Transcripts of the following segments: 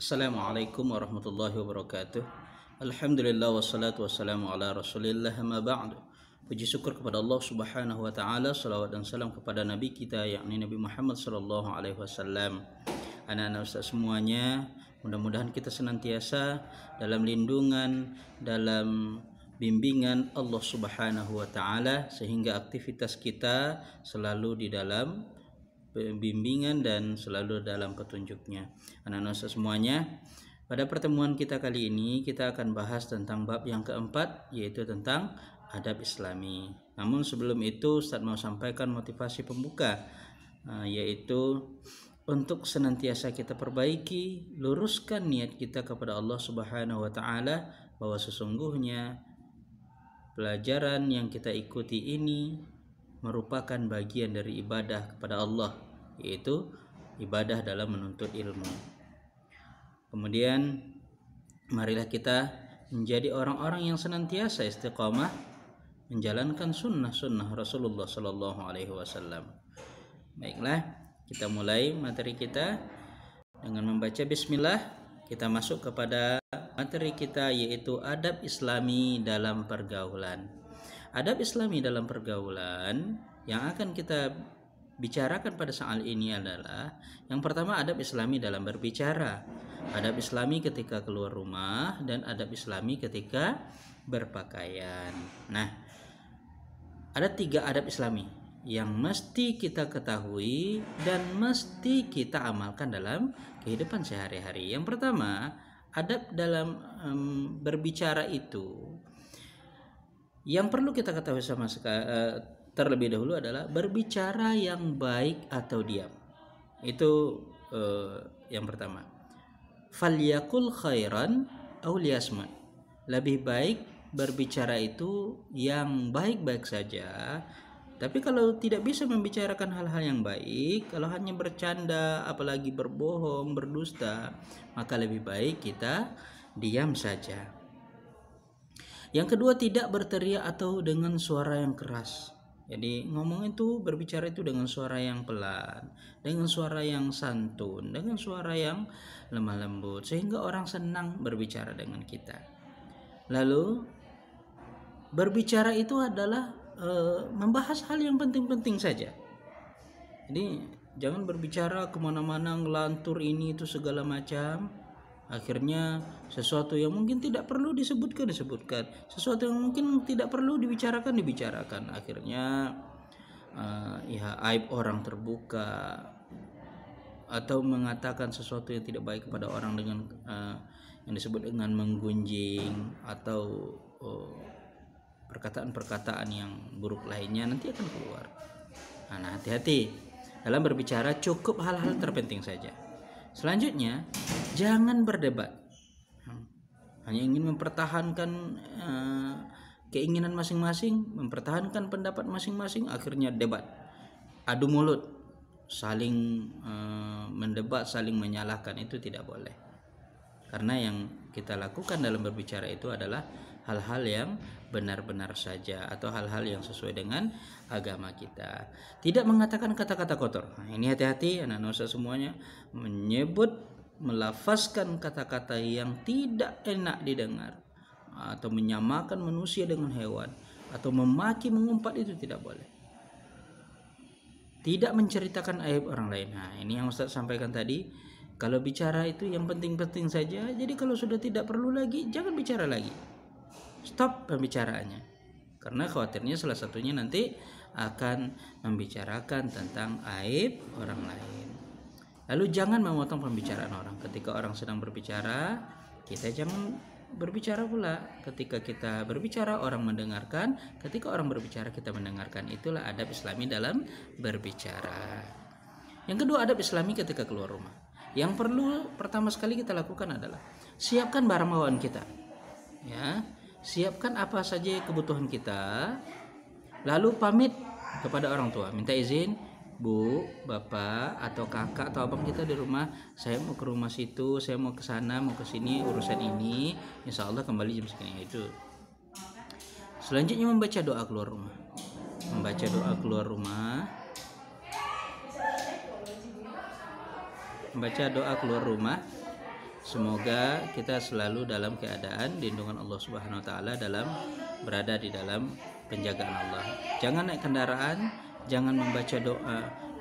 Assalamualaikum warahmatullahi wabarakatuh. Alhamdulillah wassalatu wassalamu ala rasulillah amma ba'du. Puji syukur kepada Allah subhanahu wa ta'ala. Salawat dan salam kepada Nabi kita, yakni Nabi Muhammad sallallahu alaihi wasallam. Anak-anak ustaz semuanya, mudah-mudahan kita senantiasa dalam lindungan, dalam bimbingan Allah subhanahu wa ta'ala, sehingga aktivitas kita selalu di dalam bimbingan dan selalu dalam petunjuknya. Anak-anak semuanya, pada pertemuan kita kali ini kita akan bahas tentang bab yang keempat, yaitu tentang adab Islami. Namun sebelum itu Ustaz mau sampaikan motivasi pembuka, yaitu untuk senantiasa kita perbaiki, luruskan niat kita kepada Allah Subhanahu wa taala, bahwa sesungguhnya pelajaran yang kita ikuti ini merupakan bagian dari ibadah kepada Allah, yaitu ibadah dalam menuntut ilmu. Kemudian marilah kita menjadi orang-orang yang senantiasa istiqamah menjalankan sunnah-sunnah Rasulullah Sallallahu Alaihi Wasallam. Baiklah, kita mulai materi kita dengan membaca Bismillah. Kita masuk kepada materi kita, yaitu adab Islami dalam pergaulan. Adab Islami dalam pergaulan yang akan kita bicarakan pada saat ini adalah yang pertama, adab Islami dalam berbicara, adab Islami ketika keluar rumah, dan adab Islami ketika berpakaian. Nah, ada 3 adab Islami yang mesti kita ketahui dan mesti kita amalkan dalam kehidupan sehari-hari. Yang pertama, adab dalam berbicara itu yang perlu kita ketahui terlebih dahulu adalah berbicara yang baik atau diam. Itu yang pertama. Falyakul khairan aw liyasmut. Lebih baik berbicara itu yang baik-baik saja. Tapi kalau tidak bisa membicarakan hal-hal yang baik, kalau hanya bercanda, apalagi berbohong, berdusta, maka lebih baik kita diam saja. Yang kedua, tidak berteriak atau dengan suara yang keras. Jadi ngomong itu, berbicara itu dengan suara yang pelan, dengan suara yang santun, dengan suara yang lemah lembut, sehingga orang senang berbicara dengan kita. Lalu berbicara itu adalah membahas hal yang penting-penting saja. Jadi jangan berbicara kemana-mana, ngelantur ini itu segala macam. Akhirnya sesuatu yang mungkin tidak perlu disebutkan, sesuatu yang mungkin tidak perlu dibicarakan. Akhirnya aib orang terbuka, atau mengatakan sesuatu yang tidak baik kepada orang dengan yang disebut dengan menggunjing, atau perkataan-perkataan yang buruk lainnya nanti akan keluar. Nah, hati-hati dalam berbicara, cukup hal-hal terpenting saja. Selanjutnya, jangan berdebat. Hanya ingin mempertahankan keinginan masing-masing, mempertahankan pendapat masing-masing, akhirnya debat, adu mulut, saling mendebat, saling menyalahkan. Itu tidak boleh. Karena yang kita lakukan dalam berbicara itu adalah hal-hal yang benar-benar saja, atau hal-hal yang sesuai dengan agama kita. Tidak mengatakan kata-kata kotor. Nah, ini hati-hati anak-anak semuanya, melafazkan kata-kata yang tidak enak didengar, atau menyamakan manusia dengan hewan, atau memaki, mengumpat, itu tidak boleh. Tidak menceritakan aib orang lain. Nah, ini yang Ustaz sampaikan tadi. Kalau bicara itu yang penting-penting saja. Jadi kalau sudah tidak perlu lagi, jangan bicara lagi. Stop pembicaraannya. Karena khawatirnya salah satunya nanti akan membicarakan tentang aib orang lain. Lalu jangan memotong pembicaraan orang. Ketika orang sedang berbicara, kita jangan berbicara pula. Ketika kita berbicara, orang mendengarkan. Ketika orang berbicara, kita mendengarkan. Itulah adab Islami dalam berbicara. Yang kedua, adab Islami ketika keluar rumah. Yang perlu pertama sekali kita lakukan adalah siapkan barang bawaan kita. Ya, siapkan apa saja kebutuhan kita. Lalu pamit kepada orang tua, minta izin, Bu, Bapak, atau kakak atau abang kita di rumah, saya mau ke rumah situ, saya mau ke sana, mau ke sini, urusan ini, insya Allah kembali jam segini. Itu. Selanjutnya membaca doa keluar rumah. Membaca doa keluar rumah. membaca doa keluar rumah Semoga kita selalu dalam keadaan lindungan Allah Subhanahu wa taala, dalam berada di dalam penjagaan Allah. Jangan naik kendaraan, jangan membaca doa.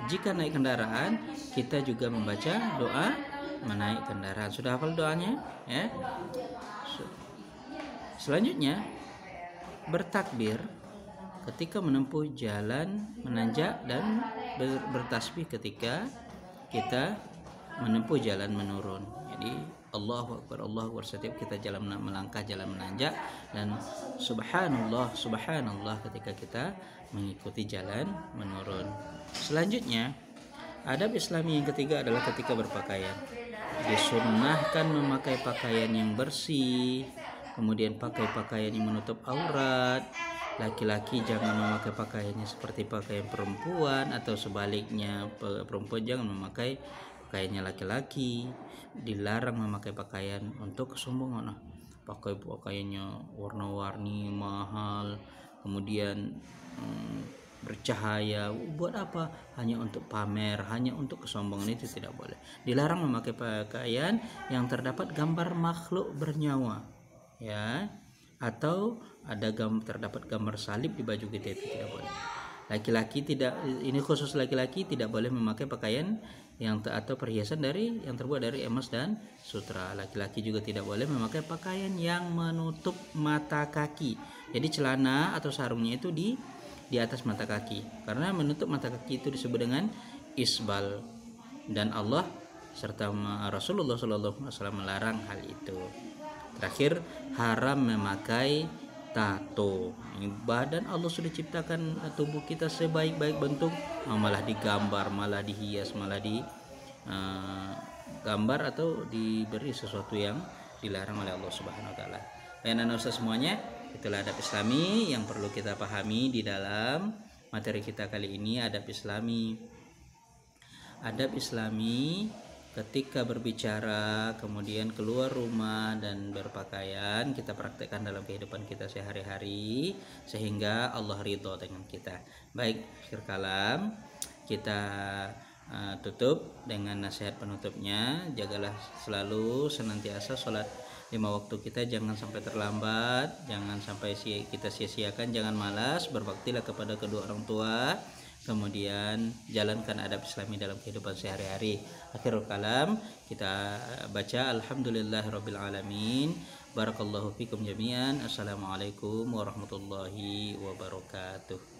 Jika naik kendaraan, kita juga membaca doa menaik kendaraan. Sudah hafal doanya? Ya. Selanjutnya, bertakbir ketika menempuh jalan menanjak dan bertasbih ketika kita menempuh jalan menurun. Jadi Allahu Akbar, Allahu Akbar setiap kita jalan melangkah jalan menanjak, dan subhanallah subhanallah ketika kita mengikuti jalan menurun. Selanjutnya, adab Islami yang ketiga adalah ketika berpakaian. Disunnahkan memakai pakaian yang bersih, kemudian pakai pakaian yang menutup aurat. Laki-laki jangan memakai pakaiannya seperti pakaian perempuan, atau sebaliknya perempuan jangan memakai pakaiannya laki-laki. Dilarang memakai pakaian untuk kesombongan. Pakai pakaiannya warna-warni mahal, kemudian bercahaya, buat apa? Hanya untuk pamer, hanya untuk kesombongan, itu tidak boleh. Dilarang memakai pakaian yang terdapat gambar makhluk bernyawa, ya, atau ada terdapat gambar salib di baju kita, itu tidak boleh. Laki-laki tidak, ini khusus laki-laki tidak boleh memakai pakaian yang atau perhiasan yang terbuat dari emas dan sutra. Laki-laki juga tidak boleh memakai pakaian yang menutup mata kaki. Jadi celana atau sarungnya itu di atas mata kaki, karena menutup mata kaki itu disebut dengan isbal, dan Allah serta Rasulullah SAW melarang hal itu. Terakhir, haram memakai tato. Badan Allah sudah ciptakan tubuh kita sebaik-baik bentuk, malah digambar, malah dihias, malah gambar atau diberi sesuatu yang dilarang oleh Allah Subhanahu wa taala. Dan Ustaz semuanya, itulah adab Islami yang perlu kita pahami di dalam materi kita kali ini. Adab Islami ketika berbicara, kemudian keluar rumah dan berpakaian, kita praktekkan dalam kehidupan kita sehari-hari sehingga Allah ridho dengan kita. Baik, akhir kalam kita tutup dengan nasihat penutupnya. Jagalah selalu senantiasa sholat 5 waktu kita, jangan sampai terlambat, jangan sampai kita sia-siakan, jangan malas, berbaktilah kepada kedua orang tua, kemudian jalankan adab Islami dalam kehidupan sehari-hari. Akhirul kalam kita baca alhamdulillahirabbil alamin. Barakallahu fikum jami'an. Assalamualaikum warahmatullahi wabarakatuh.